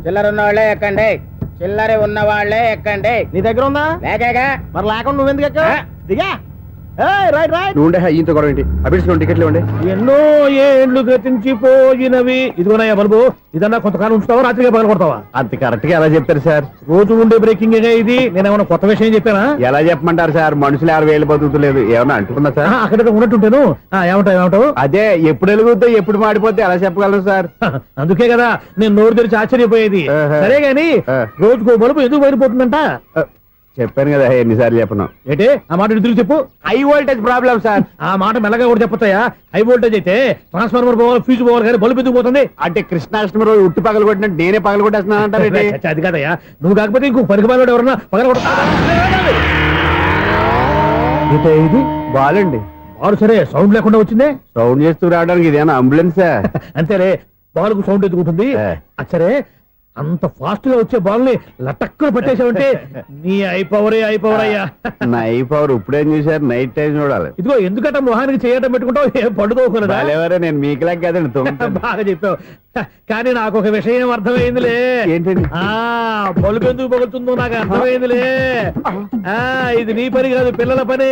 చిల్లర ఉన్న వాళ్ళే ఎక్కండి, చిల్లర ఉన్న వాళ్ళే ఎక్కండి. నీ దగ్గర ఉందా? లేకగా మరి లేకుండా నువ్వెందుకు ఎక్క? దిగా. Right right. నువ్వు ఈయంతో గొడవ ఏంటి? అభిడ్స్ టికెట్లు ఇవ్వండి. ఎన్నో ఏండ్లు గతించిపోయినవి. ఇదిగోనయ్యా బల్బు, ఇదన్నా కొంతకాలం ఉంచుతావా, రాత్రిగా పగల కొడతావా? అంత కరెక్ట్ గా ఎలా చెప్తారు సార్? రోజు ఉండే బ్రేకింగ్ ఇది. నేనేమన్నా కొత్త విషయం చెప్పానా? ఎలా చెప్పమంటారు సార్? మనుషులు ఎవరు వేలు బతుకుతలేదు, ఏమన్నా అంటున్నా సార్? అక్కడ ఉన్నట్టుంటాను. ఏమంటావు? అదే ఎప్పుడు వెలుగుతో ఎప్పుడు మాడిపోతే ఎలా చెప్పగలను సార్? అందుకే కదా నేను నోరు తెరిచి ఆశ్చర్యపోయేది. సరే గాని రోజుకో బల్బు ఎందుకు బయటపోతుందంట? చెప్పాను కదా ఎన్నిసార్లు చెప్పను. ఏంటే ఆ మాట తిరిగి చెప్పు. High voltage problem sir. ఆ మాట మెల్లగా కూడా చెప్పొచ్చాయా? హై వోల్టేజ్ అయితే ట్రాన్స్ఫార్మర్ పోవాలి, ఫ్యూజ్ పోవాలి, కానీ బల్బు ఎందుకు పోతుంది? అంటే కృష్ణాష్టమి రోజు ఉట్టి పగలు కొట్టినట్టు నేనే పగలు కొట్టేస్తున్నాను అంటారు. అది కాదయ్యా, నువ్వు కాకపోతే ఇంకో పనికి బాలు ఎవరన్నా పగల కొడతా. ఇది బాలండి. బాలు సరే, సౌండ్ లేకుండా వచ్చిందే. సౌండ్ చేస్తూ రావడానికి ఇదేనా అంబులెన్సా? అంతేలే, బాలుకు సౌండ్ ఎదుగుతుంది. సరే, అంత ఫాస్ట్ గా వచ్చే బాల్ ని లటక్కున పట్టేసావంటే నీ ఐ పవర్ అయ్యా. నై పవర్ ఇప్పుడేం చూసారు? నైట్ టైం చూడాలి. ఇదిగో ఎందుకంటే మొహానికి చేయడం పెట్టుకుంటావు, ఏం పండుకోకూడదా? నేను మీకులా కదండి. బాగా చెప్పావు. కానీ నాకు ఒక విషయం అర్థమైందిలే. ఏంటండి? బల్బు ఎందుకు పగులుతుందో నాకు అర్థమైందిలే. ఇది నీ పని కాదు, పిల్లల పని.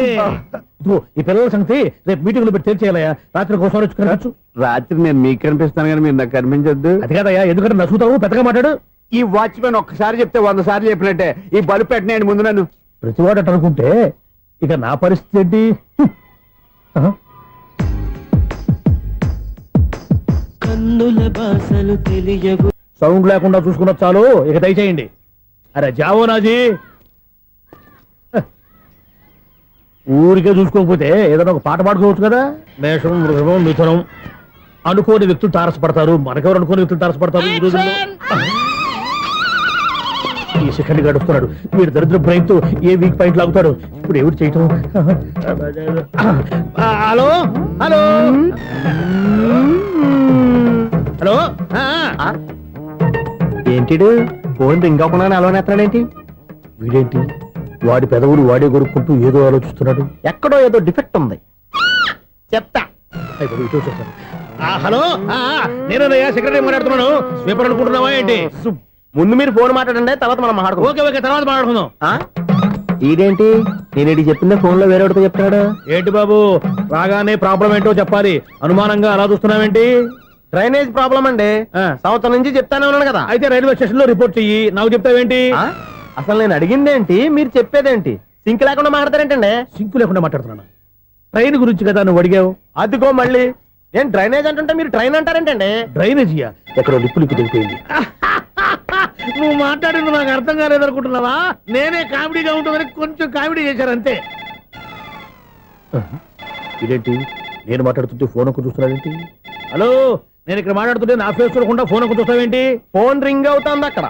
ఈ పిల్లల సంగతి రేపు మీటింగ్ లో పెట్టి తెలిసేయాలయ్యా. రాత్రి ఒకసారి వచ్చి కనవచ్చు. రాత్రి నేను మీకు కనిపిస్తాను కానీ మీరు నాకు కనిపించొద్దు. అది కాదయ్యా, ఎందుకంటే నచ్చుతావు, పెద్దగా మాట్లాడు. ఈ వాచ్మెన్ ఒక్కసారి చెప్తే 100 సార్లు చెప్పినట్టే. ఈ బల్బు పెట్టినాయండి ముందు నన్ను. ప్రతివాడట అనుకుంటే ఇక నా పరిస్థితి ఏంటి? సౌండ్ లేకుండా చూసుకున్న చాలు, ఇక దయచేయండి. అరే జావో నాజీ, ఊరికే చూసుకోకపోతే ఏదైనా ఒక పాట పాడుకోవచ్చు కదా. మేషం, వృషభం, మిథునం అనుకోని వ్యక్తులు తారసపడతారు. మనకెవరు అనుకోని వ్యక్తులు తారసపడతారు ఈ రోజుల్లో. ఈ సెకండ్ గడుపుతున్నాడు వీడు దరిద్ర బ్రెయిన్ తో. ఏ వీక్ పాయింట్ లాగుతాడు ఇప్పుడు? ఎవరు చేయటం? Hello hello hello. ఏంటిడు ఫోన్ రింగ్ అవ్వకుండా అలవనేస్తున్నాడేంటి? వీడేంటి వాడి పెదవులు వాడే కొరుక్కుంటూ ఏదో ఆలోచిస్తున్నాడు. ఎక్కడో ఏదో డిఫెక్ట్ ఉంది, చెప్తా. హలో, నేనయ్యా సెక్రటరీ మాట్లాడుతున్నాను. స్వీపర్ అనుకుంటున్నావా ఏంటి? ముందు మీరు ఫోన్ మాట్లాడండి, తర్వాత మనం మాట్లాడుకో. ఓకే ఓకే, తర్వాత మాట్లాడుకుందాం. ఇదేంటి నేను చెప్పిందే ఫోన్ లో వేరే ఒకటి చెప్తాడు? ఏంటి బాబు, రాగానే ప్రాబ్లం ఏంటో చెప్పాలి. అనుమానంగా అలా చూస్తున్నావేంటి? డ్రైనేజ్ ప్రాబ్లం అండి. సంవత్సరం నుంచి చెప్తానే ఉన్నాను కదా. అయితే రైల్వే స్టేషన్ లో రిపోర్ట్ చెయ్యి, నాకు చెప్తావేంటి? అసలు నేను అడిగిందేంటి, మీరు చెప్పేదేంటి? సింక్ లేకుండా మాట్లాడతారేంటండి? సింక్ లేకుండా మాట్లాడుతున్నాను. ట్రైన్ గురించి కదా నువ్వు అడిగావు. అదిగో మళ్ళీ నేను డ్రైనేజ్ అంటుంటే మీరు ట్రైన్ అంటారేంటండి? డ్రైనేజీయా? ఎక్కడో లిప్పు తెలిపోయింది. నువ్వు మాట్లాడింది నాకు అర్థం కాలేదనుకుంటున్నావా? నేనే కామెడీగా ఉంటుందని కొంచెం కామెడీ చేశారు అంతే. ఇదేంటి నేను మాట్లాడుతుంటే ఫోన్ ఒక్క చూస్తున్నావేంటి? హలో, నేను ఇక్కడ మాట్లాడుతుంటే నా ఫేస్ చూడకుండా ఫోన్ ఒక్క చూస్తావేంటి? ఫోన్ రింగ్ అవుతుంది అక్కడ.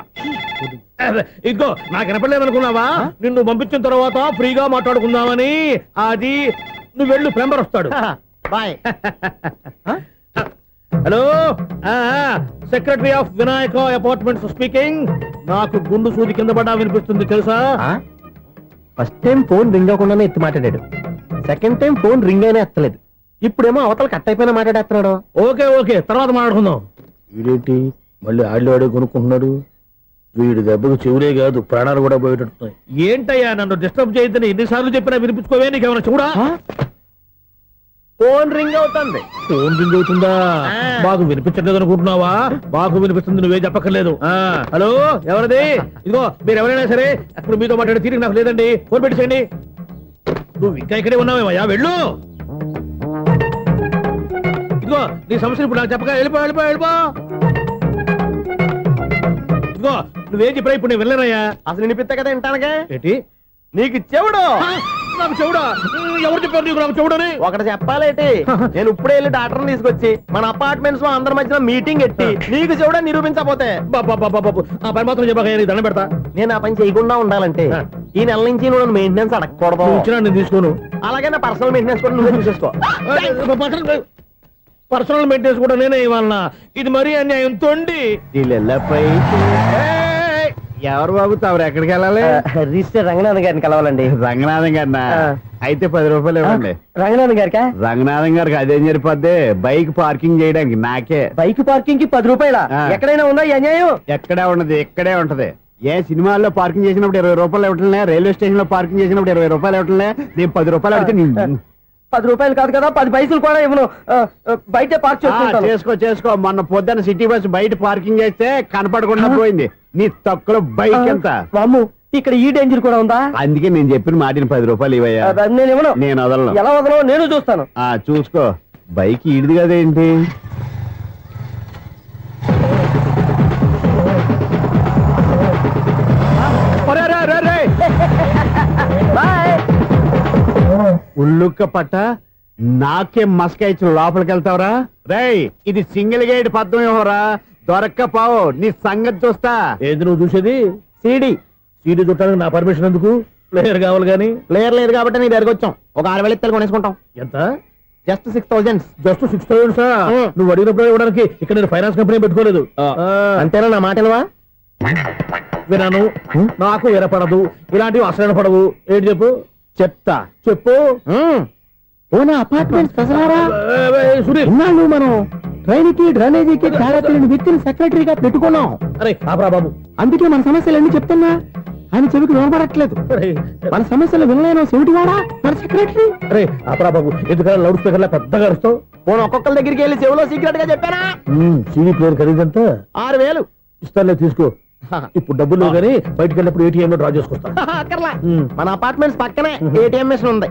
ఇదిగో నాకు వినపడలేదు అనుకున్నావా? నిన్ను పంపించిన తర్వాత ఫ్రీగా మాట్లాడుకుందామని. అది నువ్వు వెళ్ళు, ప్లంబర్ వస్తాడు. Bye. Hello, secretary of Vinayaka apartments speaking. నాకు గుండు సూది కింద పడ్డా వినిపిస్తుంది తెలుసా? ఫస్ట్ టైం ఫోన్ రింగ్ అవ్వకుండానే ఎత్తి మాట్లాడాడు. సెకండ్ టైం ఫోన్ రింగ్ అయినా ఎత్తలేదు. ఇప్పుడేమో అవతల కట్ అయిపోయినా మాట్లాడేస్తున్నాడు. ఓకే ఓకే, తర్వాత మాట్లాడుకుందాం. వీడేంటి మళ్ళీ ఆడే కొనుక్కుంటున్నాడు? వీడి దెబ్బకు చెవులే కాదు, ప్రాణాలు కూడా పోయేటట్టున్నాయి. ఏంటయ్యా నన్ను డిస్టర్బ్ చేయొద్దని ఎన్నిసార్లు చెప్పినా వినిపించుకోవే? నీకేమైనా చూడా? ఫోన్ రింగ్ అవుతుంది. ఫోన్ రింగ్ అవుతుందా? మాకు వినిపించట్లేదు అనుకుంటున్నావా? మాకు వినిపిస్తుంది, నువ్వే చెప్పక్కర్లేదు. హలో, ఎవరిది? ఇదిగో మీరు ఎవరైనా సరే అప్పుడు మీతో మాట్లాడే తీరిక నాకు లేదండి. ఫోన్ పెట్టేసేయండి. నువ్వు ఇంకా ఇక్కడే ఉన్నావేమయ్యా, వెళ్ళు. ఇదిగో నీ సమస్యలు ఇప్పుడు నాకు చెప్పగా వెళ్ళిపో. ఇదిగో నువ్వేం చెప్పరా ఇప్పుడు నేను వెళ్ళానయ్యా. అసలు వినిపిస్తా కదా వింటానగా. ఏంటి నీకు చెవుడు? నాకు చెవుడా? ఎవరు చెప్పారు నీకు నాకు చెవుడని? ఒకటి చెప్పాలేటి, నేను ఇప్పుడే వెళ్ళి డాక్టర్ని తీసుకొచ్చి మన అపార్ట్మెంట్స్ లో అందరి మధ్యన మీటింగ్ ఎట్టి నీకు చెవుడా నిరూపించకపోతే ఆ పని మాత్రం చెప్పక దండం పెడతా. నేను ఆ పని చేయకుండా ఉండాలంటే ఈ నెల నుంచి నువ్వు మెయింటెనెన్స్ అడగకూడదు. నేను తీసుకోను. అలాగే నా పర్సనల్ మెయింటెనెన్స్ కూడా నువ్వే చూసేసుకో. పర్సనల్ మెయింటెనెన్స్ కూడా నేనే ఇవ్వాలన్నా? ఇది మరీ అన్యాయం తొండి. ఎవరు బాబు తమరు ఎక్కడికి వెళ్ళాలి? రిజిస్టర్ రంగనాథన్ గారిని కలవాలండి. రంగనాథం గారినా? అయితే 10 రూపాయలు ఇవ్వండి. రంగనాథన్ గారికా? రంగనాథం గారికి అదేం సరిపోద్ది, బైక్ పార్కింగ్ చేయడానికి నాకే. బైక్ పార్కింగ్ కి 10 రూపాయల? ఎక్కడైనా ఉందా ఈ అన్యాయం? ఎక్కడే ఉన్నది, ఇక్కడే ఉంటది. ఏ సినిమాల్లో పార్కింగ్ చేసినప్పుడు 20 రూపాయలు ఇవ్వట్లే, రైల్వే స్టేషన్ లో పార్కింగ్ చేసినప్పుడు 20 రూపాయలు ఇవ్వట్లే, నేను 10 రూపాయలు అడిగితే 10 రూపాయలు కాదు కదా, 10 పైసలు కూడా ఇవ్వను. బయట పార్క్ చేసుకుంటాను. చేసుకో. మొన్న పొద్దున్న సిటీ బస్ బయట పార్కింగ్ చేస్తే కనపడకుండా పోయింది. నీ తక్కువ బైక్ ఎంత? వామ్ము, ఇక్కడ ఈ డేంజర్ కూడా ఉందా? అందుకే నేను చెప్పిన మాటిని 10 రూపాయలు ఇవ్వయ్యా. నేను ఇవ్వను. నేను వదలను. ఎలా వదలను నేను చూస్తాను. చూసుకో. బైక్ ఈడిది కదేంటి? ఉల్లుక్క పట్ట నాకే మస్క ఇచ్చిన లోపలికి వెళ్తావరా? రేయ్, ఇది సింగిల్ గేట్ పద్మం ఇవ్వరా, దొరక్కపోవు నీ సంగతి చూస్తా. ఏంది నువ్వు చూసేది? సీడీ చుట్టానికి నా పర్మిషన్ ఎందుకు? ప్లేయర్ కావాలి గానీ. ప్లేయర్ లేదు కాబట్టి నీ దగ్గరకు వచ్చాం. ఒక 6,000 ఇత్తలు కొనేసుకుంటాం. ఎంత? జస్ట్ 6,000. జస్ట్ 6,000 నువ్వు అడిగినప్పుడు ఇవ్వడానికి ఇక్కడ నేను ఫైనాన్స్ కంపెనీ పెట్టుకోలేదు. అంతేనా నా మాటలువా? వినాను, నాకు వినపడదు, ఇలాంటివి అసలు పడవు. ఏంటి చెప్పు? చెప్తా. చెప్పు. ఓనా అపార్ట్మెంట్స్ సునీల్, ఇన్నాళ్ళు మనం ట్రైన్కి డ్రైనేజీకి తేడా తెలియని వ్యక్తిని సెక్రటరీగా పెట్టుకున్నాం. అరే ఆపరా బాబు. అందుకే మన సమస్యలన్నీ చెప్తున్నా ఆయన చెవికి వినపడట్లేదు. మన సమస్యలు వినలేను చెవిటి వాడా మన సెక్రటరీ. అరే ఆపరా బాబు, ఎందుకంటే లౌడ్ స్పీకర్ లా పెద్దగా అరుస్తావు. పోను ఒక్కొక్కరి దగ్గరికి వెళ్ళి చెవిలో సీక్రెట్ గా చెప్పానా? CD player ఖరీదంతా 6,000. ఇస్తానులే, తీసుకో. ఇప్పుడు డబ్బులు కానీ బయటకు వెళ్ళినప్పుడు ఏటీఎం లో డ్రా చేసుకొస్తా. అక్కర్లా, మన అపార్ట్మెంట్స్ పక్కనే ఏటీఎం మిషన్ ఉంది.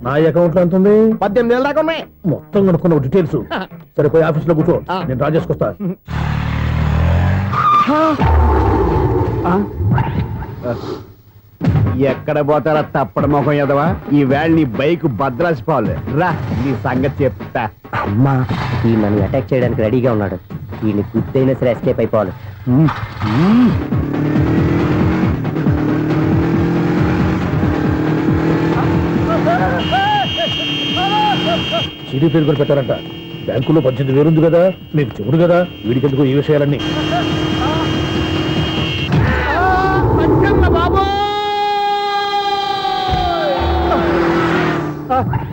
నా అకౌంట్ లో ఎంత ఉంది? 18,000 దాకా ఉన్నాయి. మొత్తం కనుక్కున్న డీటెయిల్స్. సరిపోయి ఆఫీస్ లో కూర్చో, నేను డ్రా చేసుకొస్తా. ఎక్కడ పోతారా తప్పడ మొహం ఎదవా? ఈ వేళ నీ బైక్ భద్రాసిపోవాలి. రా, నీ సంగతి చెప్తా. అమ్మా, ఈ నన్ను అటాక్ చేయడానికి రెడీగా ఉన్నాడు. ఈయన గుద్దైనా సరే ఎస్కేప్ అయిపోవాలి. సీడీ ప్లేయర్ కూడా పెట్టారంట. బ్యాంకులో 18,000 ఉంది కదా, మీకు చెవుడు కదా, వీడికెందుకు ఈ విషయాలన్నీ?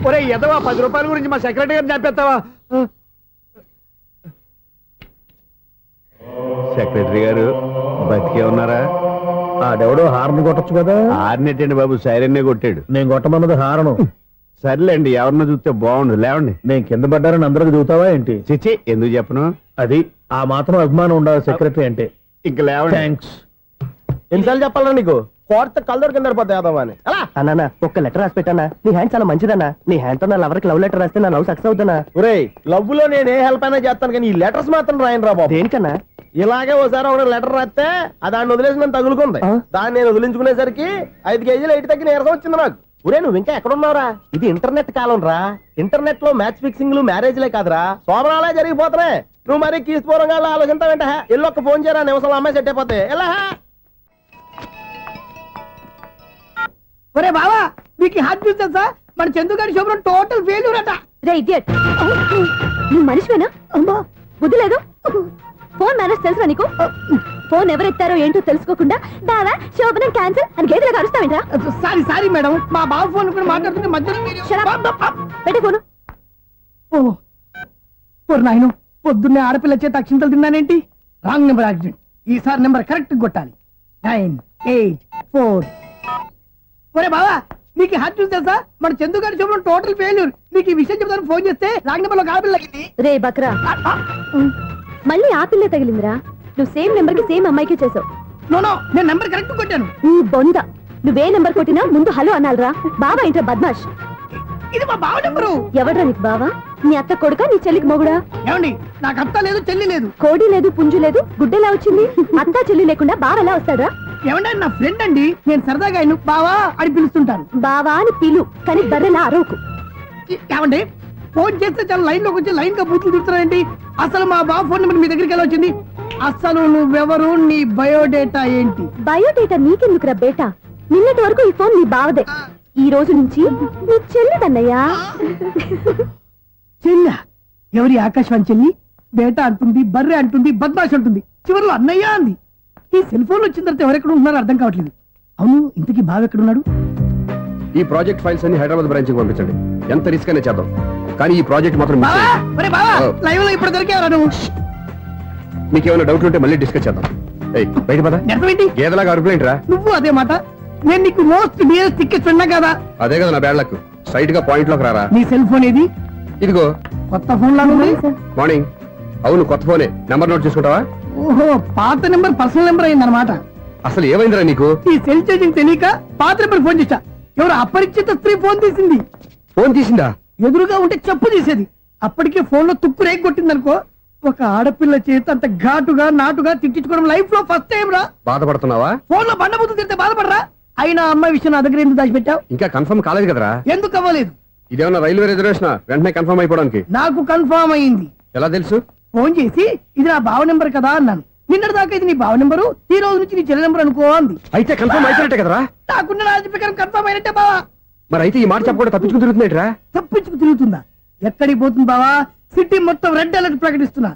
ఒరే ఎదవా, 10 రూపాయల గురించి మా సెక్రటరీ గారిని చంపేస్తావా? సెక్రటరీ గారు బతికే ఉన్నారా? ఆడెవడో హార్న్ కొట్టచ్చు కదా. ఆరినట్టండి బాబు, సైరన్నే కొట్టాడు. నేను కొట్టమన్నది హారను. సర్లేండి, ఎవరినో చూస్తే బాగుండు. లేవండి. నేను కింద పడ్డారని అందరికి చూతావా ఏంటి? చిచ్చి, ఎందుకు చెప్పను? అది ఆ మాత్రం అభిమానం ఉండాలి సెక్రటరీ అంటే. ఇంక లేవండి. థ్యాంక్స్. ఎన్నిసార్లు చెప్పాలా నీకు? కోర్త కలర్ కింద పోతాయి అన్నా. ఒక్క లెటర్ రాసి పెట్టానా? నీ హ్యాండ్ చాలా మంచిదన్నా. నీ హ్యాండ్ తో నా లవర్కి లవ్ లెటర్ రాస్తే నా లవ్ సక్సెస్ అవుతానా? ఒరే, లవ్ లో నేను ఏ హెల్ప్ అయినా చేస్తాను, కానీ ఈ లెటర్స్ మాత్రం రాయను రా బాబు. దేనికన్నా? ఇలాగే ఓసారి ఒక లెటర్ రాస్తే దాన్ని వదిలేసి నన్ను తగులుకుంది. దాన్ని నేను వదిలించుకునేసరికి 5 కేజీలు 8 తగ్గి నీరసం వచ్చింది నాకు. ఒరే, నువ్వు ఇంకా ఎక్కడున్నావురా? ఇది ఇంటర్నెట్ కాలం రా. ఇంటర్నెట్ లో మ్యాచ్ ఫిక్సింగ్లు మ్యారేజ్లే కాదురా, శోభనాలే జరిగిపోతున్నాయి. నువ్వు మరి కీస్పూరంగా ఆలోచించావంటే ఎల్లొక్క ఫోన్ చేయరా, నిమిషంలో అమ్మాయి సెట్ అయిపోతే. ఎలా? ఒరే బావా, మీకు హాట్ న్యూస్ తెలుసా? మన చందుగారి శోభనం టోటల్ ఫెయిల్యూర్ అట. రే ఇడియట్, నువ్వు మనిషివేనా? అమ్మా, బుద్ధి లేదు. ఫోన్ మేనేజ్ తెలుసా నీకు? ఫోన్ ఎవరెత్తారో ఏంటో తెలుసుకోకుండా బావా శోభనం క్యాన్సిల్ అని గేదెలకు అరుస్తావేంట్రా? సారీ మేడం, మా బావ ఫోన్ కూడా మాట్లాడుతుంటే మధ్యలో మీరు- పెట్టే ఫోను. ఓ నాయను, పొద్దున్నే ఆడపిల్ల చేత అక్షింతలు తిన్నానేంటి? Wrong number accident. ఈసారి నెంబర్ కరెక్ట్ కొట్టాలి. 9, 8, 4. ఒరే బావా, నీకు హాట్ న్యూస్ తెలుసా? మన చందుగారి శోభనం టోటల్ ఫెయిల్యూర్. నీకు ఈ విషయం చెప్తాను ఫోన్ చేస్తే రాంగ్ నెంబర్ లో ఆడపిల్ల తగ్గింది. రే బక్రా, మళ్ళీ ఆ పిల్లే తగిలిందిరా. నువ్వు సేమ్ నెంబర్ కి సేమ్ అమ్మాయికే చేసావు. నో, నేను నెంబర్ కరెక్ట్ కొట్టాను. నీ బొంద, నువ్వే నెంబర్ కొట్టినా ముందు హలో అనాలిరా. బావా ఇంట్లో బద్మాష్. ఇది మా బావ నెంబరు. ఎవడ్రా నీకు బావా? నీ అత్త కొడుకా, నీ చెల్లికి మొగుడా? ఏమండి, నాకు అత్త లేదు, చెల్లి లేదు. కోడి లేదు, పుంజు లేదు, గుడ్డెలా వచ్చింది? అత్త చెల్లి లేకుండా బావ ఎలా వస్తాడా? ఏమంటే నా ఫ్రెండ్ అండి, నేను సరదాగా ఆయన బావా అని పిలుస్తుంటాను. బావా అని పిలు, కానీ బర్రెలా అరవకు. ఏమండి, ఫోన్ చేస్తే చాలా లైన్ లోకి వచ్చి లైన్ గా బూతులు తిడుతున్నారండి. అసలు మా బావ ఫోన్ నెంబర్ మీ దగ్గరికి ఎలా వచ్చింది? అసలు నువ్వెవరు, నీ బయోడేటా ఏంటి? బయోడేటా నీకెందుకురా బేటా? నిన్నటి వరకు ఈ ఫోన్ నీ బావదే, ఈ రోజు నుంచి నీ చెల్లిదన్నయ్యా. చెల్లి? ఎవరి ఆకాశవాణి చెల్లి? బేటా అంటుంది, బర్రె అంటుంది, బద్మాష్ అంటుంది, చివరిలో అన్నయ్య అంది. ఈ సెల్ ఫోన్ వచ్చిన తర్వాత ఎవరెక్కడ ఉంటున్నారో అర్థం కావట్లేదు. అవును, ఇంతకీ బావ ఎక్కడున్నాడు? ఈ ప్రాజెక్ట్ ఫైల్స్ అన్ని హైదరాబాద్ బ్రాంచ్ కి పంపించండి. ఎంత రిస్క్ అయినా చేద్దాం, కానీ ఈ ప్రాజెక్ట్ మాత్రం మిస్ బావా, అయ్యింది. ఒరే బావా, లైవ్ లో ఇప్పుడు దొరికేవరా నువ్వు? మీకు ఏమైనా డౌట్ ఉంటే మళ్ళీ డిస్కస్ చేద్దాం. ఏయ్, బయట పద. నిజమేంటి? గేదలాగా అరుపులేంటి రా? నువ్వు అదే మాట. నేను నీకు మోస్ట్ డియర్ టికెట్స్ విన్నా కదా. అదే కదా నా బ్యాడ్ లక్. స్ట్రైట్ గా పాయింట్ లోకి రారా. నీ సెల్ ఫోన్ ఏది? ఇదిగో కొత్త ఫోన్ లాగా ఉంది. మార్నింగ్. అవును, కొత్త ఫోనే. నెంబర్ నోట్ చేసుకుంటావా? ఓహో, పాత నెంబర్ పర్సనల్ నెంబర్ అయిందన్నమాట. అసలు ఏమైందిరా నీకు? ఈ సెల్ ఛార్జింగ్ తెలియక పాత నెంబర్ ఫోన్ చేశా. ఎవరు అపరిచిత స్త్రీ ఫోన్ తీసింది. ఫోన్ తీసిందా? ఎదురుగా ఉంటే చెప్పు తీసేది. అప్పటికే ఫోన్ లో తుక్కు రేగి కొట్టిందనుకో. ఒక ఆడపిల్ల చేత అంత ఘాటుగా నాటుగా తిట్టించుకోవడం లైఫ్ లో ఫస్ట్ టైం రా. బాధపడుతున్నావా? ఫోన్ లో బండబుద్ధి తిడితే బాధపడరా? అయినా అమ్మాయి విషయం నా దగ్గర ఎందుకు దాచిపెట్టావు? ఇంకా కన్ఫర్మ్ కాలేదు కదరా. ఎందుకు అవ్వలేదు? ఇదేమన్నా రైల్వే రిజర్వేషన్? వెంటనే కన్ఫర్మ్ అయిపోవడానికి. నాకు కన్ఫర్మ్ అయింది. ఎలా తెలుసు? ఫోన్ చేసి ఇది నా బావ నెంబర్ కదా అన్నాను. నిన్నటి దాకా ఇది నీ బావ నెంబరు, ఈ రోజు నుంచి నీ చెల్లి నెంబర్ అనుకో అంది. అయితే కన్ఫర్మ్ అయిపోయినట్టే కదరా. నాకున్న రాజు ప్రకారం కన్ఫర్మ్ అయినట్టే బావా. మరి అయితే ఈ మాట చెప్పకుండా తప్పించుకుని తిరుగుతున్నట్రా? తప్పించుకు తిరుగుతుందా? ఎక్కడికి పోతుంది బావా? సిటీ మొత్తం రెడ్ అలర్ట్ ప్రకటిస్తున్నా.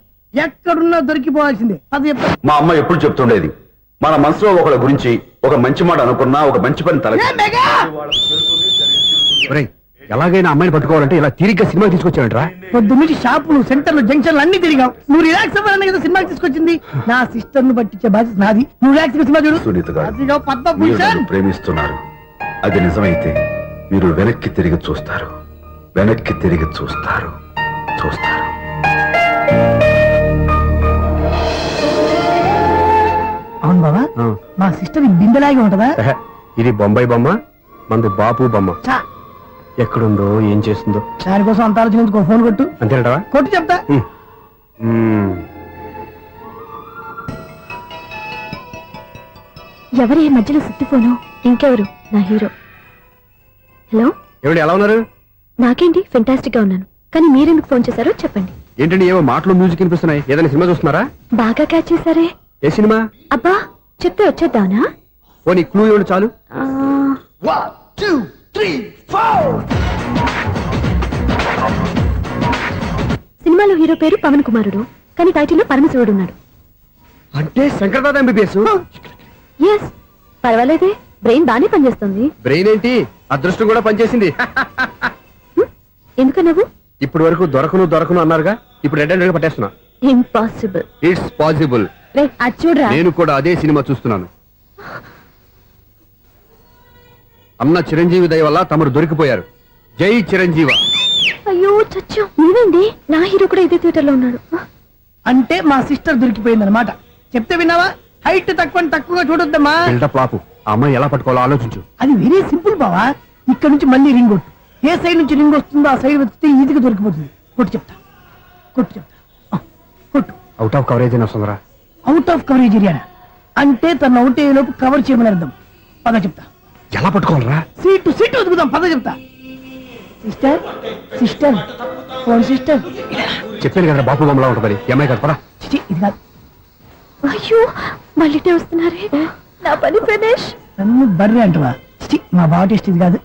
ఎక్కడున్నా దొరికిపోవాల్సిందే. అది చెప్తా. మా అమ్మ ఎప్పుడు చెప్తుండేది, మన మనసులో ఒకళ్ళ గురించి ఒక మంచి మాట అనుకున్నా ఒక మంచి పని తల ఏ మెగా! ఒరేయ్, ఎలాగైనా అమ్మాయిని పట్టుకోవాలంటే ఇలా తిరిగ్గా సినిమా తీసుకొచ్చావంటరా? పొద్దున్నుంచి షాపులు, సెంటర్లు, జంక్షన్లు అన్ని తిరిగావు. నువ్వు రిలాక్స్ అవ్వాలని కదా సినిమాకి తీసుకొచ్చింది. నా సిస్టర్ ను పట్టించే బాధ్యత నాది. నువ్వు రిలాక్స్ సినిమా చూడు. సునీత గారు, అదిగో మీరు పద్మభూషణ్. నన్ను ప్రేమిస్తున్నారు. అది నిజమైతే మీరు వెనక్కి తిరిగి చూస్తారు, వెనక్కి తిరిగి చూస్తారు, చూస్తారు. అవును బాబా, ఆ. మా సిస్టర్ బిందెలాగే ఉంటదా? ఎహె, ఇది బొంబాయి బొమ్మ, మంది బాపు బొమ్మ. చా, ఎక్కడుందో ఏం చేస్తుందో. దానికోసం అంత ఆలోచించుకో. ఫోన్ కొట్టు. అంతేనటవా? కొట్టు చెప్తా. ఎవరు ఈ మధ్యలో సుత్తి ఫోను? ఇంకెవరు? నా హీరో. హలో, ఏమిటి ఎలా ఉన్నారు? నాకేంటి ఫెంటాస్టిక్ గా ఉన్నాను, కానీ మీరెందుకు ఫోన్ చేశారో చెప్పండి. ఏంటండి ఏవో మాటలు మ్యూజిక్ వినిపిస్తున్నాయి. ఏదైనా సినిమా చూస్తున్నారా? బాగా క్యాచ్ చేశారే. ఏ సినిమా? అబ్బా, చెప్తే వచ్చేద్దానా? ఓ నీ క్లూ ఇవ్వండి చాలు. సినిమాలో హీరో పేరు పవన్ కుమారుడు, కానీ టైటిల్లో పరమశివుడు ఉన్నాడు. అంటే శంకర్దాద ఎంబీబీఎస్. ఎస్, పర్వాలేదే, బ్రెయిన్ బానే పనిచేస్తుంది. బ్రెయిన్ ఏంటి, అదృష్టం కూడా పనిచేసింది. ఎందుకన్నావు? ఇప్పటి వరకు దొరకను అన్నారుగా, ఇప్పుడు రెడ్ హ్యాండెడ్ గా పట్టేస్తున్నా. ఇంపాసిబుల్. It's possible. రే, అది చూడరా. నేను కూడా అదే సినిమా చూస్తున్నాను. అన్న చిరంజీవి దయ వల్ల తమరు దొరికిపోయారు. జై చిరంజీవ. అయ్యో చచ్చు, నీవేంటి? నా హీరో కూడా ఇదే థియేటర్ లో ఉన్నాడు. అంటే మా సిస్టర్ దొరికిపోయింది అనమాట. చెప్తే విన్నావా? హైట్ తక్కువగా చూడొద్దమ్మా. బిల్డప్ లాపు. ఆ అమ్మాయి ఎలా పట్టుకోవాలో ఆలోచించు. అది వెరీ సింపుల్ బావా. ఇక్కడ నుంచి మళ్ళీ రింగ్ కొట్టు. ఏ సైడ్ నుంచి రింగ్ వస్తుందో ఆ సైడ్ వస్తే ఈజీగా దొరికిపోతుంది. కొట్టు చెప్తా. కొట్టు. అవుట్ ఆఫ్ కవరేజ్ అయినా వస్తుందిరా. అవుట్ ఆఫ్ కవరేజ్ ఏరియా అంటే తన అవుట్ అయ్యే లోపు కవర్ చేయమని అర్థం. పద చెప్తా. ఎలా పట్టుకోవాలరా? సీటు వెతుకుదాం. పద చెప్తా. Sister phone sister. చెప్పాను కదా బాపు బొమ్మలా ఉంటుంది. ఎంఐ కదా పరా. ఇది కాదు. అయ్యో, మళ్ళీ వస్తున్నారే. నా పని ఫినిష్. నన్ను బర్రె అంటవా? మా బావ టేస్ట్ ఇది కాదు.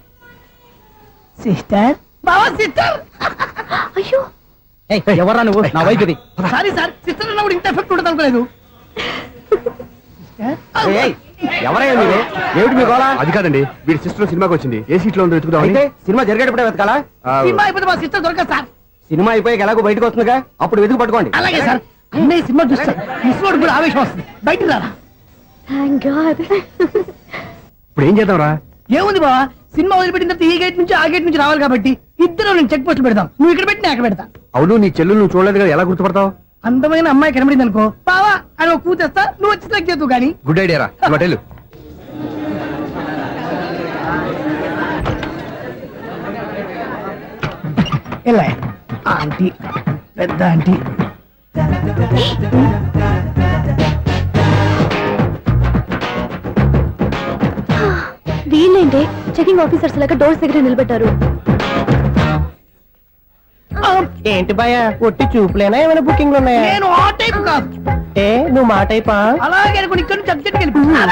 సిస్టర్, బావా సిస్టర్. అయ్యో, ఎవరా నువ్వు? నా వైపు ఇది. సారీ సార్, సిస్టర్ అన్నప్పుడు ఇంత ఎఫెక్ట్ ఉండదు అనుకోలేదు. ఎవరయ్యా మీరే? ఏమిటి మీ గోళ? అది కాదండి, వీడి సిస్టర్ సినిమాకి వచ్చింది. ఏ సీట్ లో ఉందో వెతుకుదాం. అయితే సినిమా జరిగేటప్పుడే వెతకాలా? సినిమా అయిపోతే మా సిస్టర్ దొరకదు సార్. సినిమా అయిపోయాక ఎలాగో బయటకు వస్తుందిగా, అప్పుడు వెతుకు పట్టుకోండి. అలాగే సార్. అన్నయ్య సినిమా చూస్తారు. మిస్వాడు కూడా ఆవేశం వస్తుంది. బయట రారా. Thank God. ఇప్పుడు ఏం చేద్దాం రా? ఏముంది బావా, సినిమా వదిలిపెట్టిన తర్వాత ఈ గేట్ నుంచి ఆ గేట్ నుంచి రావాలి కాబట్టి ఇద్దరు నేను చెక్ పోస్ట్ పెడతాం. నువ్వు ఇక్కడ పెట్టి నేను అక్కడ పెడతా. అవును, నీ చెల్లు నువ్వు చూడలేదు కదా, ఎలా గుర్తుపడతావు? అందమైన అమ్మాయి కనబడింది అనుకో, బావా అని ఒక కూతేస్తా, నువ్వు వచ్చి సెలెక్ట్ చేద్దు కానీ. గుడ్ ఐడియా రా. హోటల్ ఎలా ఆంటీ, పెద్ద ఆంటీ. వీళ్ళేంటి చెకింగ్ ఆఫీసర్స్ లాగా డోర్స్ దగ్గర నిలబెట్టారు. ఏంటి భయ, ఒట్టి చూపులేనా ఏమైనా బుకింగ్లు ఉన్నాయా? నేను ఆ టైప్ కాదు. ఏ నువ్వు మాట అయిపా? అలాగే అనుకుని ఇక్కడ నుంచి అర్జెంట్కి వెళ్ళిపోతున్నా.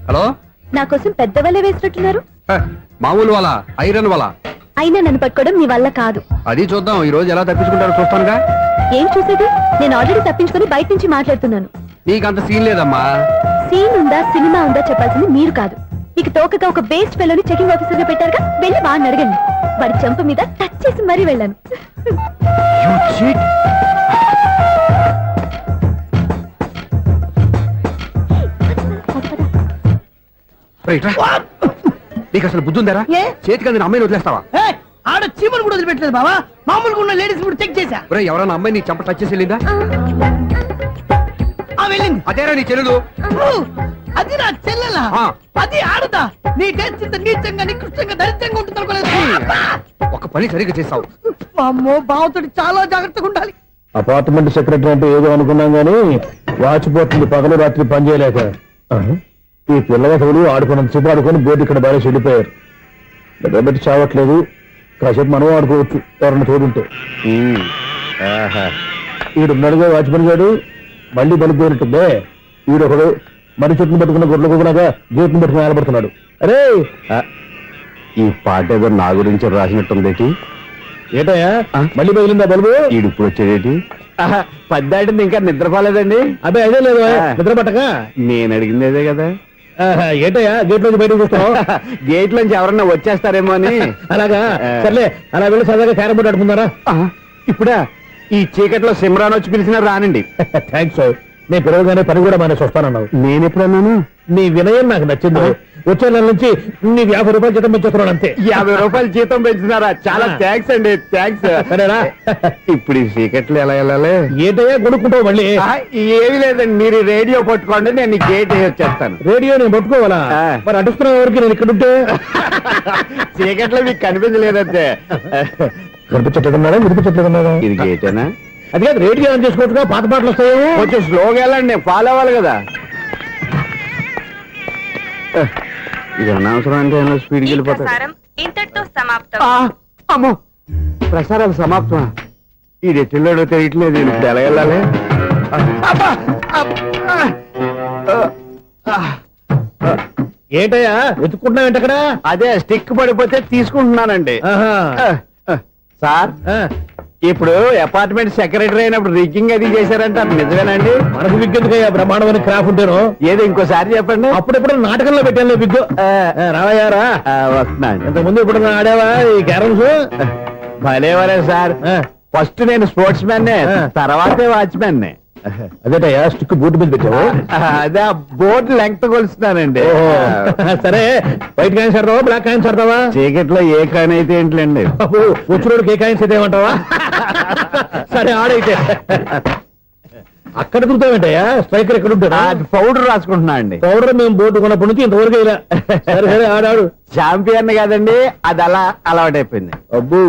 హలో నా కోసం పెద్ద వలే వేసినట్టున్నారు. హ, మామూలు వాళ్ళ ఐరన్ వాళ్ళ అయినా నన్ను పట్టుకోవడం మీ వల్ల కాదు. అది చూద్దాం ఈ రోజు ఎలా తప్పించుకుంటారో చూస్తానుగా. ఏం చూసేది? నేను ఆల్రెడీ తప్పించుకొని బయట నుంచి మాట్లాడుతున్నాను. నీకు అంత సీన్ లేదమ్మా. సీన్ ఉందా సినిమా ఉందా చెప్పాల్సింది మీరు కాదు. మీకు తోకగా ఒక బేస్ట్ ఫెలోని చెకింగ్ ఆఫీసర్ గా పెట్టారుగా, వెళ్ళి వాడిని అడగండి. వాడి చెంప మీద టచ్ చేసి మరీ వెళ్ళాను. You cheat. రైట్ రా. నీకు అసలు బుద్ధి ఉందారా? ఏ? చేతికి అందిన అమ్మాయిని వదిలేస్తావా? ఏయ్, ఆడ చీమలు కూడా వదిలిపెట్టలేదు బావా. మామూలుగా ఉన్న లేడీస్ కూడా చెక్ చేశా. ఒరే ఎవరైనా అమ్మాయి నీ చంప టచ్ చేసి వెళ్ళిందా? ఆ వెళ్ళింది. అదేరా నీ చెల్లెలు. ఓ, అది నా చెల్లెలా? ఆ. అది ఆడదా? నీ టేస్ట్ ఇంత నీచంగా నికృష్టంగా దరిద్రంగా ఉంటుంది అనుకోలేదు. ఒక పని సరిగ్గా చేస్తావు. అమ్మో, బావతోటి చాలా జాగ్రత్తగా ఉండాలి. అపార్ట్మెంట్ సెక్రటరీ అంటే ఏదో అనుకున్నాం గానీ వాచిపోతుంది పగలు రాత్రి పని చేయలేక. ఈ పిల్లగతులు ఆడుకున్నంతసేపు ఆడుకొని బోర్డు ఇక్కడ బాగా చెడిపోయారు. నిద్రబెట్టి చావట్లేదు. కాసేపు మనం ఆడుకోవచ్చు ఎవరన్నా తోడుంటే. ఈడున్నాడుగా వాచ్మెన్ గారు, మళ్ళీ బలిపోయినట్టుందే. ఈడొకడు మరి చెట్టును పట్టుకున్న గొడ్ల కుక్కలాగా గేట్ను పట్టుకుని ఆడబడుతున్నాడు. అరే ఈ పాట ఏదో నా గురించి రాసినట్టుంది. ఏటయ్యా మళ్ళీ బదిలిందా బల్బు? ఈడిప్పుడు వచ్చేదేటి? పద్దాటింది ఇంకా నిద్రపోలేదండి. అదే అదే లేదు నిద్ర పట్టక. నేను అడిగింది అదే కదా. ఏటయ్యా గేట్ నుంచి బయటకు చూస్తావు? గేట్ నుంచి ఎవరన్నా వచ్చేస్తారేమో అని. అలాగా సర్లే, అలా వెళ్ళి సరదాగా క్యారం బోర్డు ఆడుకుందారా? ఇప్పుడా ఈ చీకట్లో సిమ్రాన్ వచ్చి పిలిచినా రానండి. థ్యాంక్స్. నేను పిలవగానే పని కూడా మానేసి వస్తానన్నావు. నేను ఎప్పుడన్నాను? నీ వినయం నాకు నచ్చింది. వచ్చే నెల నుంచి నీ 50 రూపాయలు జీతం పెంచుతున్నాను అంతే. 50 రూపాయలు జీతం పెంచుతున్నారా? చాలా థ్యాంక్స్ అండి, థ్యాంక్స్. సరేనా? ఇప్పుడు ఈ చీకట్లు ఎలా వెళ్ళాలి? ఏంటయ్యా కొనుక్కుంటావు మళ్ళీ? ఏమి లేదండి, మీరు రేడియో పట్టుకోండి, నేను ఈ గేట్ వేసి వచ్చేస్తాను. రేడియో నేను పట్టుకోవాలా? మరి అడుస్తున్న వరకు నేను ఇక్కడ ఉంటే చీకట్లో మీకు కనిపించలేదంటే. కనిపించట్లేదన్నారా వినిపించట్లేదన్నారా? ఇది గేటేనా? అది కాదు, రేడియో ఆన్ చేసుకోవచ్చుగా, పాత పాటలు వస్తాయేమో. కొంచెం స్లోగా వెళ్ళండి, నేను ఫాలో అవ్వాలి కదా. ఇది అనవసరం అంటే స్పీడ్కి వెళ్ళిపోతాడు. ఇంతటితో సమాప్తం. అమ్మో, ప్రసారాలు సమాప్తమా? ఈ రెట్టిల్లోడో తెలియట్లేదు, నేను ఇప్పుడు ఎలా వెళ్ళాలి? ఏంటయ్యా వెతుక్కుంటున్నావు ఏంటక్కడ? అదే స్టిక్ పడిపోతే తీసుకుంటున్నానండి. సార్, ఇప్పుడు అపార్ట్మెంట్ సెక్రటరీ అయినప్పుడు రిగ్గింగ్ అది చేశారంటే అది నిజమేనండి? మనకు విగ్గెందుకయ్యా, బ్రహ్మాండమైన క్రాఫ్ ఉంటాను. ఏదో ఇంకోసారి చెప్పండి. అప్పుడెప్పుడు నాటకంలో పెట్టాను విగ్గు. రావయ్యారా? వస్తున్నాను. ఇంతకుముందు ఇప్పుడు ఆడావా ఈ క్యారమ్స్? భలేవరే సార్, ఫస్ట్ నేను స్పోర్ట్స్ మ్యాన్, తర్వాతే వాచ్మెన్. అదేటయ్యా స్టిక్ బూట్ మీద పెట్టావు? అదే ఆ బోర్డు లెంగ్త్ కొలుస్తున్నానండి. సరే, వైట్ కాయిన్స్ ఆడతావా బ్లాక్ కాయిన్స్ ఆడతావా? చీకట్లో ఏ కాయిన్ అయితే ఏంటండి? వచ్చినోడికి ఏ కాయిన్స్ అయితే ఏమంటావా? సరే ఆడైతే. అక్కడ దురుతావేంటయ్యా? స్ట్రైకర్ ఎక్కడ ఉంటాడా? పౌడర్ రాసుకుంటున్నా అండి. పౌడర్ మేము బోర్డు కొన్నప్పటి నుంచి ఇంతవరకు ఇలా. సరే సరే ఆడాడు. చాంపియన్ కాదండి, అది అలా అలవాటైపోయింది. అబ్బు,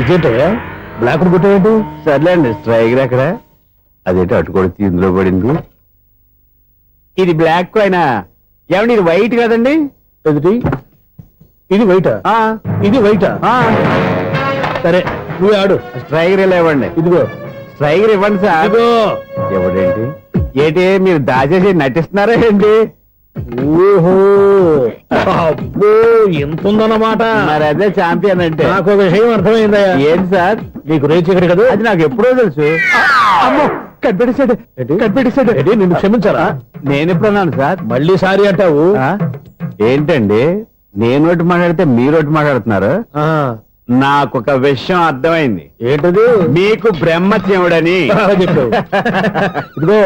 ఇదేంటయ్యా బ్లాక్ కొట్టేయండి? సర్లేండి, స్ట్రైకర్ ఎక్కడ? అదేంటి అటుకొడితే ఇందులో పడింది. ఇది బ్లాక్ కాయిన్. ఏమండి ఇది వైట్ కదండి? ఎదుటి ఇది వైటా? ఇది వైటా? సరే నువ్వు ఆడు. స్ట్రైకర్ ఇలా ఇవ్వండి. ఇదిగో స్ట్రైకర్ ఇవ్వండి సార్. ఇదిగో. ఎవడేంటి ఏంటి మీరు దాచేసి నటిస్తున్నారా ఏంటి? ఓహో, అబ్బో ఎంత ఉందన్నమాట. మరి అదే చాంపియన్ అంటే. నాకు ఒక విషయం అర్థమైందయ్యా. ఏంటి సార్? నీకు రేచి ఇక్కడ కదా? అది నాకు ఎప్పుడో తెలుసు. అమ్మో, కనిపెట్టేశాడు, కనిపెట్టేశాడు. నిన్ను క్షమించారా? నేను ఎప్పుడన్నాను సార్? మళ్ళీ సారీ అంటావు? ఏంటండి, నేను ఒకటి మాట్లాడితే మీరు ఒకటి మాట్లాడుతున్నారు. నాకు ఒక విషయం అర్థమైంది. ఏంటది? మీకు బ్రహ్మత్యముడని చెప్పావు. ఇదిగో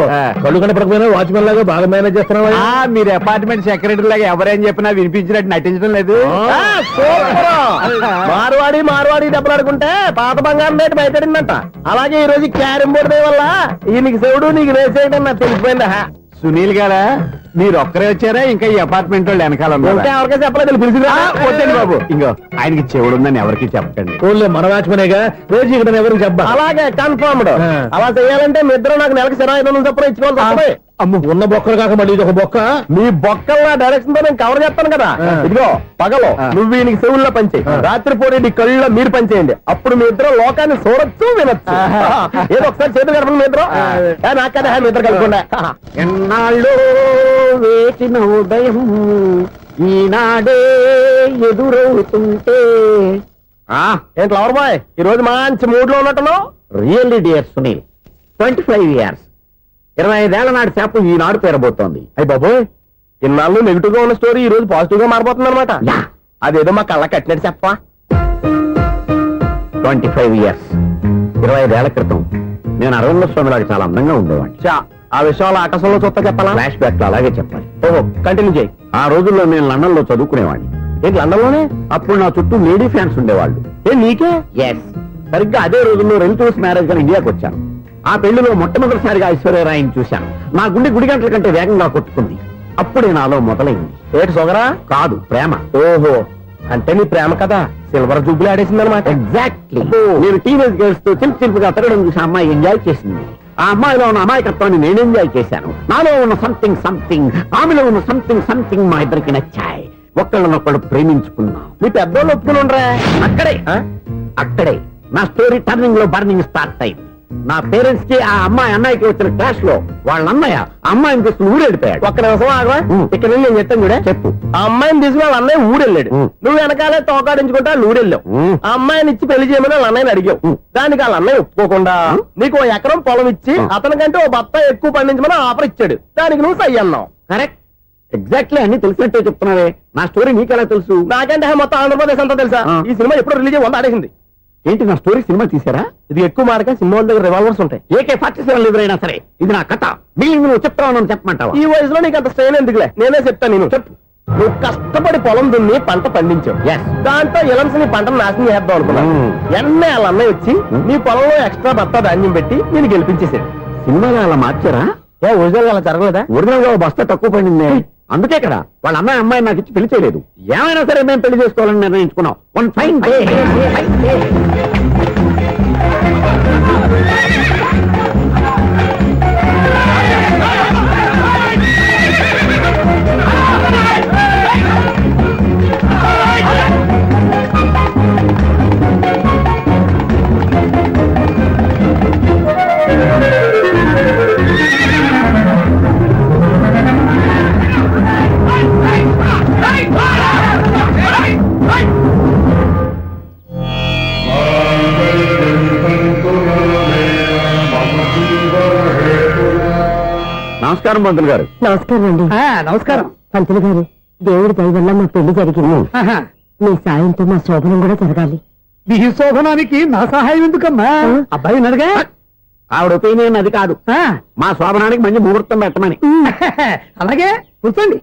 కళ్ళు కనపడకపోయినా వాచ్మెన్ లాగా బాగా మేనేజ్ చేస్తున్నావా? మీరు అపార్ట్మెంట్ సెక్రటరీ లాగా ఎవరేం చెప్పినా వినిపించినట్టు నటించడం లేదు. మార్వాడి దెబ్బలాడుకుంటే పాత బంగారం రేటు బయటడిందంట. అలాగే ఈ రోజు క్యారం బోర్డు వల్ల నీకు శివుడు నీకు రేసేయడం నాకు తెలిసిపోయిందా? సునీల్ గారా, మీరు ఒక్కరే వచ్చారా? ఇంకా ఈ అపార్ట్మెంట్ వాళ్ళు వెనకాల ఉన్నారా? ఎవరికీ చెప్పలేదు, పిలిచిందా? వద్దండి బాబు, ఇంకో ఆయనకి చెవుడుందని ఎవరికి చెప్పకండి. ఓన్లీ మన వాచ్మెనేగా, రోజు ఇక్కడ ఎవరికి చెప్పా. అలాగే కన్ఫర్మ్డ్. అలా చేయాలంటే మీ ఇద్దరు నాకు నెలకి 25,000 చొప్పున ఇచ్చుకోవాలి. అమ్మ ఉన్న బొక్కలు కాక మళ్ళీ ఇది ఒక బొక్క. మీ బొక్కల డైరెక్షన్ తో నేను కవర్ చేస్తాను కదా. ఇదిగో పగలో నువ్వు ఈయనకి చెవుల్లో పంచే, రాత్రిపూట నీ కళ్ళలో మీరు పంచేయండి. అప్పుడు మీ ఇద్దరు లోకాన్ని చూడొచ్చు వినొచ్చు. ఏదో ఒకసారి చేతులు కలపండి మీ ఇద్దరు. నాకు కదా మీ ఇద్దరు కలపకుండా. ఎన్నాళ్ళు వేసిన ఉదయం ఈనాడే ఎదురవుతుంటే. ఏంటి లవర్ బాయ్, ఈ రోజు మంచి మూడ్ లో ఉన్నట్టున్నావు. రియల్లీ డియర్ సునీల్, 25 years, 25 ఏళ్ల నాటి చేప ఈనాడు పేరబోతోంది. అయ్యి బాబోయ్, ఇన్నాళ్ళు నెగిటివ్ గా ఉన్న స్టోరీ ఈ రోజు పాజిటివ్ గా మారిపోతుంది అనమాట. యా. అదేదో మా కళ్ళ కట్టినట్టు చెప్పా. 25 years, 25 ఏళ్ల క్రితం నేను అరవింద స్వామిలాగా చాలా అందంగా ఉండేవాడిని. చా, ఆ విషయాలు ఆకాశంలో చూస్తా చెప్పాలా? ఫ్లాష్ బ్యాక్ లో అలాగే చెప్పాలి. ఓహో, కంటిన్యూ చేయి. ఆ రోజుల్లో నేను లండన్ లో చదువుకునేవాడిని. ఏంటి లండన్ లోనే? అప్పుడు నా చుట్టూ లేడీ ఫ్యాన్స్ ఉండేవాళ్ళు. నీకే? ఎస్, సరిగ్గా అదే రోజుల్లో రిలేటివ్స్ మ్యారేజ్ గా ఇండియాకి వచ్చాను. ఆ పెళ్లిలో మొట్టమొదటిసారిగా ఐశ్వర్యరాయని చూశాను. నా గుండె గుడి గంటల కంటే వేగంగా కొట్టుకుంది. అప్పుడే నాలో మొదలైంది. ఏటి సొగరా? కాదు, ప్రేమ. ఓహో, అంటే నీ ప్రేమ కదా సిల్వర్ జూబ్లీ ఆడేసింది అనమాట. ఎగ్జాక్ట్లీ. నేను టీనేజ్ గర్ల్స్ తో చిలిపి చిలిపిగా తిరగడం చూసి ఆ అమ్మాయి ఎంజాయ్ చేసింది. ఆ అమ్మాయిలో ఉన్న అమాయకత్వాన్ని నేను ఎంజాయ్ చేశాను. నాలో ఉన్న సంథింగ్ సంథింగ్, ఆమెలో ఉన్న సంథింగ్ సంథింగ్ మా ఇద్దరికి నచ్చాయి. ఒక్కళ్ళనొక్కడు ప్రేమించుకున్నాం. మీ పెద్దోళ్ళు ఒప్పుకుని ఉండరా? అక్కడే నా స్టోరీ టర్నింగ్ లో బర్నింగ్ స్టార్ట్ అయింది. నా పేరెంట్స్ కి ఆ అమ్మాయి అన్నయ్యకి వచ్చిన క్లాష్ లో వాళ్ళ అన్నయ్య ఆ అమ్మాయిని తీసుకుని ఊరెళ్ళిపోయాడు. ఒక్క నిమిషం ఆగవా? ఇక్కడ నుండి నేను చెప్తాను కూడా. చెప్పు. ఆ అమ్మాయిని తీసుకుని వాళ్ళ అన్నయ్య ఊరెళ్ళాడు. నువ్వు వెనకాలే తోకాడించుకుంటా వాళ్ళు ఊరెళ్ళావు. ఆ అమ్మాయిని ఇచ్చి పెళ్లి చేయమని వాళ్ళ అన్నయ్యని అడిగావు. దానికి వాళ్ళ అన్నయ్య ఒప్పుకోకుండా నీకు 1 ఎకరం పొలం ఇచ్చి అతనికంటే 1 బత్తా ఎక్కువ పండించమని ఆఫర్ ఇచ్చాడు. దానికి నువ్వు సై అన్నావు. కరెక్ట్, ఎగ్జాక్ట్లీ అన్ని తెలిసినట్టే చెప్తున్నావే. నా స్టోరీ నీకెలా తెలుసు? నాకంటే మొత్తం ఆంధ్రప్రదేశ్ అంతా తెలుసా? ఈ సినిమా ఎప్పుడు రిలీజ్ 100 ఆడేసింది. ఏంటి, నా స్టోరీ సినిమా తీసారా? ఇది ఎక్కువ మారక సినిమా వాళ్ళ దగ్గర రివాల్వర్స్ ఉంటాయి. AK-47 ఎదురైనా సరే ఇది నా కథ. మిగిలింది నువ్వు చెప్తావు చెప్పమంటావా? ఈ వయసులో నీకు అంత స్ట్రెయిన్ ఎందుకులే, నేనే చెప్తాను. నేను చెప్పు. నువ్వు కష్టపడి పొలం దున్ని పంట పండించావు. దాంతో ఎలమ్స్ నీ పంటను నాశనం చేద్దాం అనుకున్నావు. ఎన్నే వాళ్ళ అన్నయ్య వచ్చి నీ పొలంలో ఎక్స్ట్రా బత్తా ధాన్యం పెట్టి నేను గెలిపించేసాడు. సినిమాలో అలా మార్చారా? ఒరిజినల్ అలా జరగలేదా? ఒరిజినల్ గా బస్తా తక్కువ పడింది. అందుకే కదా వాళ్ళ అమ్మాయి నాకు ఇచ్చి పెళ్లి చేయలేదు. ఏమైనా సరే మేము పెళ్లి చేసుకోవాలని నిర్ణయించుకున్నాం. One fine day. నమస్కారం పంతులు గారు. నమస్కారం అండి. నమస్కారం. పంతులు గారు, దేవుడి దయ వల్ల మా పెళ్లి జరిగింది. మీ సాయంతో మా శోభనం కూడా జరగాలి. మీ శోభనానికి నా సహాయం ఎందుకమ్మా? అబ్బాయి ఉన్నాడుగా. ఆవిడ ఒపీనియన్ అది కాదు. మా శోభనానికి మంచి ముహూర్తం పెట్టమని. అలాగే కూర్చోండి.